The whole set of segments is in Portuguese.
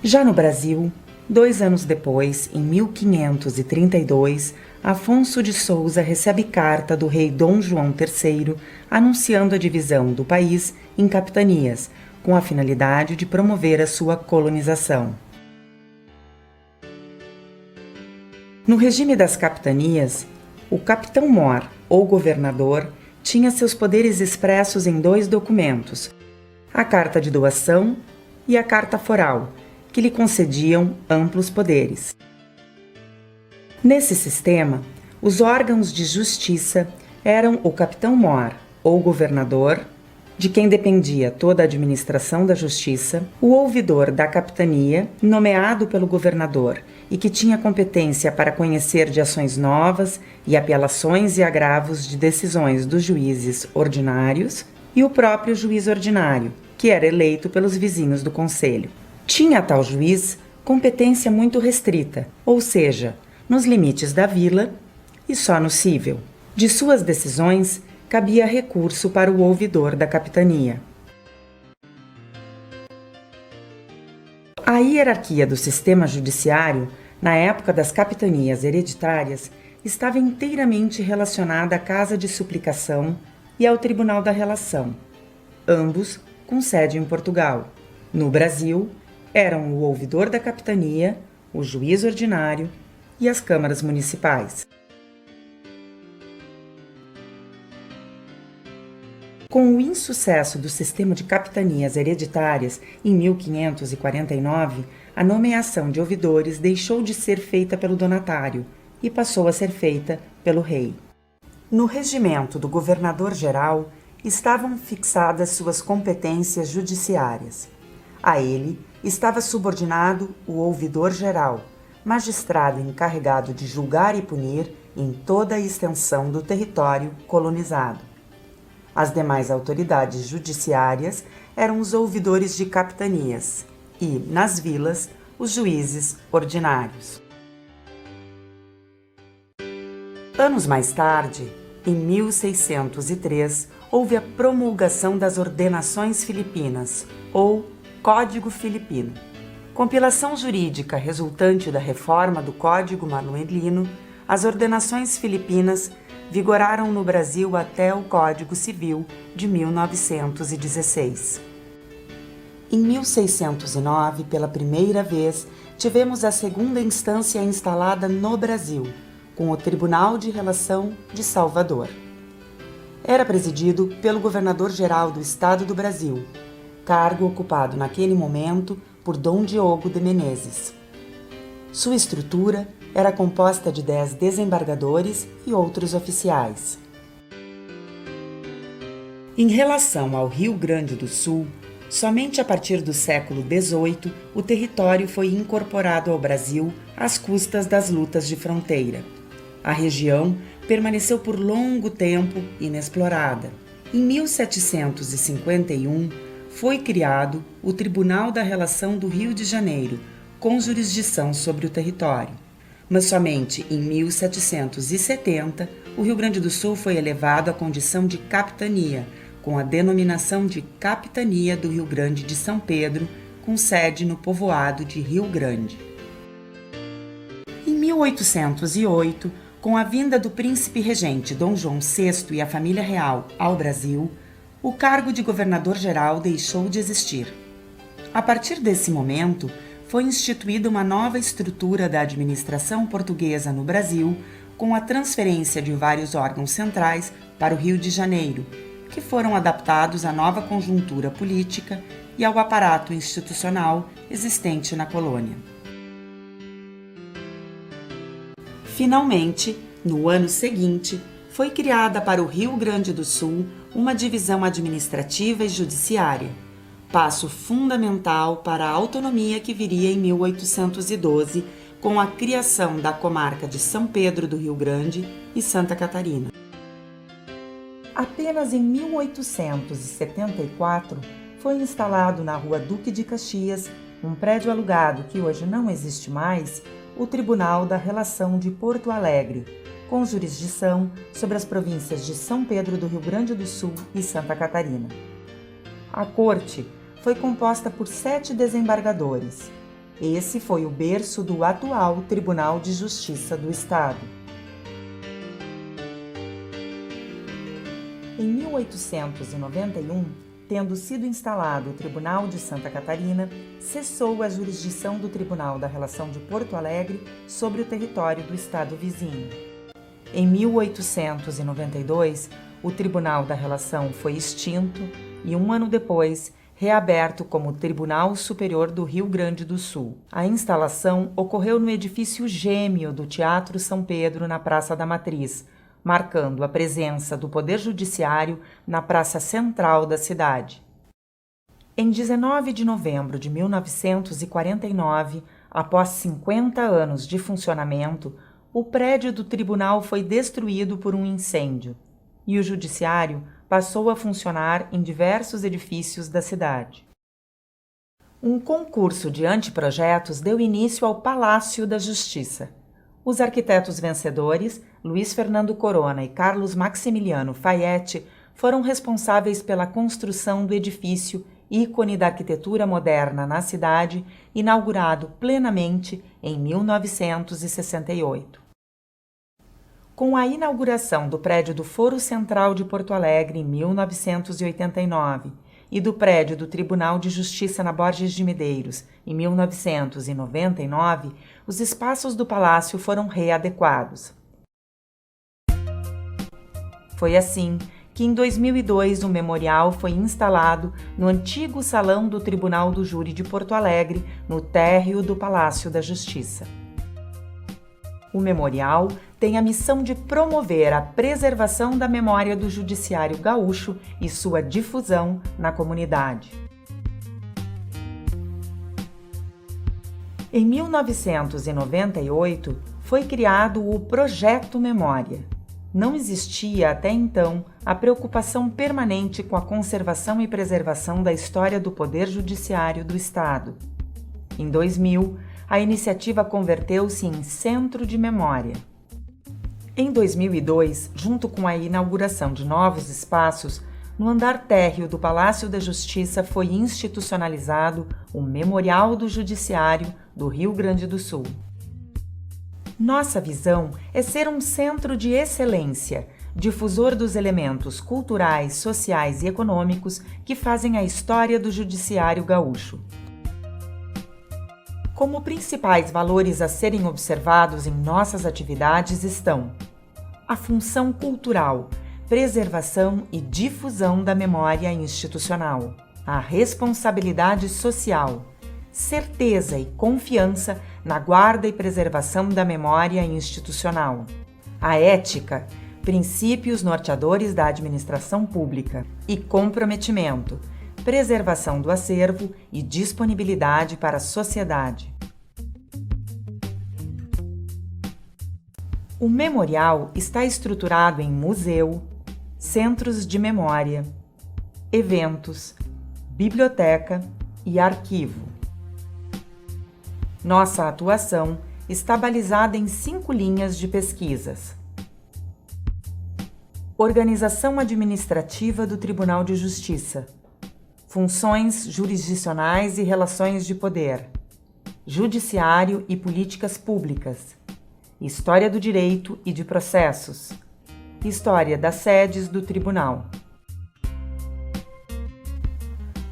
Já no Brasil, 2 anos depois, em 1532, Afonso de Souza recebe carta do rei Dom João III anunciando a divisão do país em capitanias, com a finalidade de promover a sua colonização. No regime das capitanias, o capitão-mor ou governador tinha seus poderes expressos em 2 documentos, a Carta de Doação e a Carta Foral, que lhe concediam amplos poderes. Nesse sistema, os órgãos de justiça eram o capitão-mor ou governador, de quem dependia toda a administração da justiça, o ouvidor da capitania, nomeado pelo governador e que tinha competência para conhecer de ações novas e apelações e agravos de decisões dos juízes ordinários, e o próprio juiz ordinário, que era eleito pelos vizinhos do conselho. Tinha tal juiz competência muito restrita, ou seja, nos limites da vila e só no cível. De suas decisões, cabia recurso para o ouvidor da capitania. A hierarquia do sistema judiciário, na época das capitanias hereditárias, estava inteiramente relacionada à Casa de Suplicação e ao Tribunal da Relação, ambos com sede em Portugal. No Brasil, eram o ouvidor da capitania, o juiz ordinário e as câmaras municipais. Com o insucesso do sistema de capitanias hereditárias, em 1549, a nomeação de ouvidores deixou de ser feita pelo donatário e passou a ser feita pelo rei. No regimento do governador-geral estavam fixadas suas competências judiciárias. A ele estava subordinado o ouvidor-geral, magistrado encarregado de julgar e punir em toda a extensão do território colonizado. As demais autoridades judiciárias eram os ouvidores de capitanias e, nas vilas, os juízes ordinários. Anos mais tarde, em 1603, houve a promulgação das Ordenações Filipinas, ou Código Filipino. Compilação jurídica resultante da reforma do Código Manuelino, as Ordenações Filipinas vigoraram no Brasil até o Código Civil de 1916. Em 1609, pela primeira vez, tivemos a segunda instância instalada no Brasil, com o Tribunal de Relação de Salvador. Era presidido pelo governador-geral do Estado do Brasil, cargo ocupado naquele momento por Dom Diogo de Menezes. Sua estrutura era composta de 10 desembargadores e outros oficiais. Em relação ao Rio Grande do Sul, somente a partir do século XVIII o território foi incorporado ao Brasil às custas das lutas de fronteira. A região permaneceu por longo tempo inexplorada. Em 1751, foi criado o Tribunal da Relação do Rio de Janeiro, com jurisdição sobre o território. Mas somente em 1770, o Rio Grande do Sul foi elevado à condição de capitania, com a denominação de Capitania do Rio Grande de São Pedro, com sede no povoado de Rio Grande. Em 1808, com a vinda do príncipe regente Dom João VI e a família real ao Brasil, o cargo de governador-geral deixou de existir. A partir desse momento, foi instituída uma nova estrutura da administração portuguesa no Brasil, com a transferência de vários órgãos centrais para o Rio de Janeiro, que foram adaptados à nova conjuntura política e ao aparato institucional existente na colônia. Finalmente, no ano seguinte, foi criada para o Rio Grande do Sul uma divisão administrativa e judiciária, passo fundamental para a autonomia que viria em 1812, com a criação da comarca de São Pedro do Rio Grande e Santa Catarina. Apenas em 1874 foi instalado na Rua Duque de Caxias, um prédio alugado que hoje não existe mais, o Tribunal da Relação de Porto Alegre, com jurisdição sobre as províncias de São Pedro do Rio Grande do Sul e Santa Catarina. A corte foi composta por 7 desembargadores. Esse foi o berço do atual Tribunal de Justiça do Estado. Em 1891, tendo sido instalado o Tribunal de Santa Catarina, cessou a jurisdição do Tribunal da Relação de Porto Alegre sobre o território do estado vizinho. Em 1892, o Tribunal da Relação foi extinto e, um ano depois, reaberto como Tribunal Superior do Rio Grande do Sul. A instalação ocorreu no edifício gêmeo do Teatro São Pedro, na Praça da Matriz, marcando a presença do Poder Judiciário na praça central da cidade. Em 19 de novembro de 1949, após 50 anos de funcionamento, o prédio do tribunal foi destruído por um incêndio e o judiciário passou a funcionar em diversos edifícios da cidade. Um concurso de anteprojetos deu início ao Palácio da Justiça. Os arquitetos vencedores, Luiz Fernando Corona e Carlos Maximiliano Fayette, foram responsáveis pela construção do edifício, ícone da arquitetura moderna na cidade, inaugurado plenamente em 1968. Com a inauguração do prédio do Foro Central de Porto Alegre em 1989 e do prédio do Tribunal de Justiça na Borges de Medeiros em 1999, os espaços do palácio foram readequados. Foi assim que em 2002 o memorial foi instalado no antigo salão do Tribunal do Júri de Porto Alegre, no térreo do Palácio da Justiça. O memorial tem a missão de promover a preservação da memória do Judiciário gaúcho e sua difusão na comunidade. Em 1998, foi criado o Projeto Memória. Não existia até então a preocupação permanente com a conservação e preservação da história do Poder Judiciário do Estado. Em 2000, a iniciativa converteu-se em Centro de Memória. Em 2002, junto com a inauguração de novos espaços, no andar térreo do Palácio da Justiça foi institucionalizado o Memorial do Judiciário do Rio Grande do Sul. Nossa visão é ser um centro de excelência, difusor dos elementos culturais, sociais e econômicos que fazem a história do Judiciário gaúcho. Como principais valores a serem observados em nossas atividades estão a função cultural, preservação e difusão da memória institucional, a responsabilidade social, certeza e confiança na guarda e preservação da memória institucional, a ética, princípios norteadores da administração pública e comprometimento, preservação do acervo e disponibilidade para a sociedade. O memorial está estruturado em museu, centros de memória, eventos, biblioteca e arquivo. Nossa atuação está balizada em 5 linhas de pesquisas. Organização administrativa do Tribunal de Justiça. Funções jurisdicionais e relações de poder, judiciário e políticas públicas, história do direito e de processos, história das sedes do tribunal.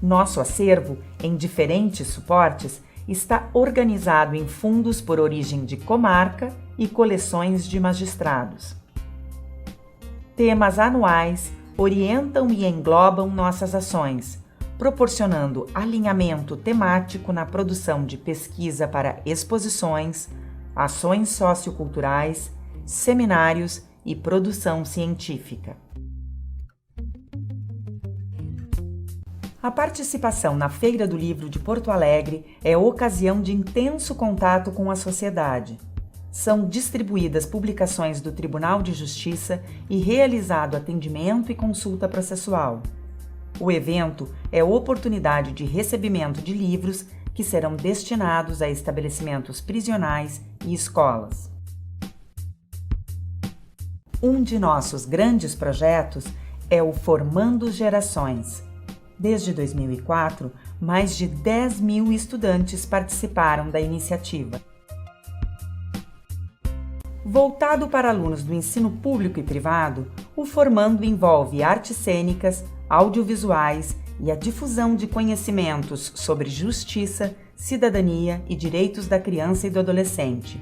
Nosso acervo, em diferentes suportes, está organizado em fundos por origem de comarca e coleções de magistrados. Temas anuais orientam e englobam nossas ações, proporcionando alinhamento temático na produção de pesquisa para exposições, ações socioculturais, seminários e produção científica. A participação na Feira do Livro de Porto Alegre é ocasião de intenso contato com a sociedade. São distribuídas publicações do Tribunal de Justiça e realizado atendimento e consulta processual. O evento é oportunidade de recebimento de livros que serão destinados a estabelecimentos prisionais e escolas. Um de nossos grandes projetos é o Formando Gerações. Desde 2004, mais de 10 mil estudantes participaram da iniciativa. Voltado para alunos do ensino público e privado, o Formando envolve artes cênicas, audiovisuais e a difusão de conhecimentos sobre justiça, cidadania e direitos da criança e do adolescente.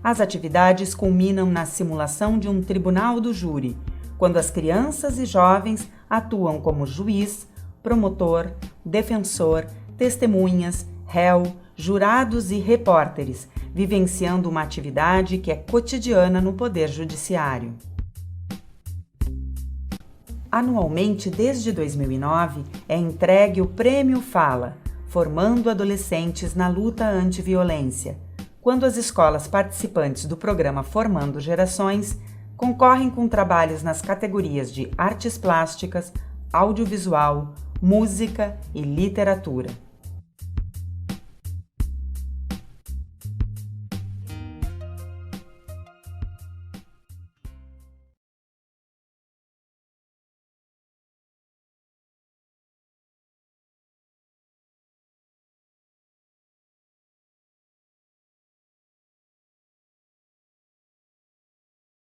As atividades culminam na simulação de um tribunal do júri, quando as crianças e jovens atuam como juiz, promotor, defensor, testemunhas, réu, jurados e repórteres, vivenciando uma atividade que é cotidiana no Poder Judiciário. Anualmente, desde 2009, é entregue o Prêmio Fala, formando adolescentes na luta anti-violência, quando as escolas participantes do programa Formando Gerações concorrem com trabalhos nas categorias de artes plásticas, audiovisual, música e literatura.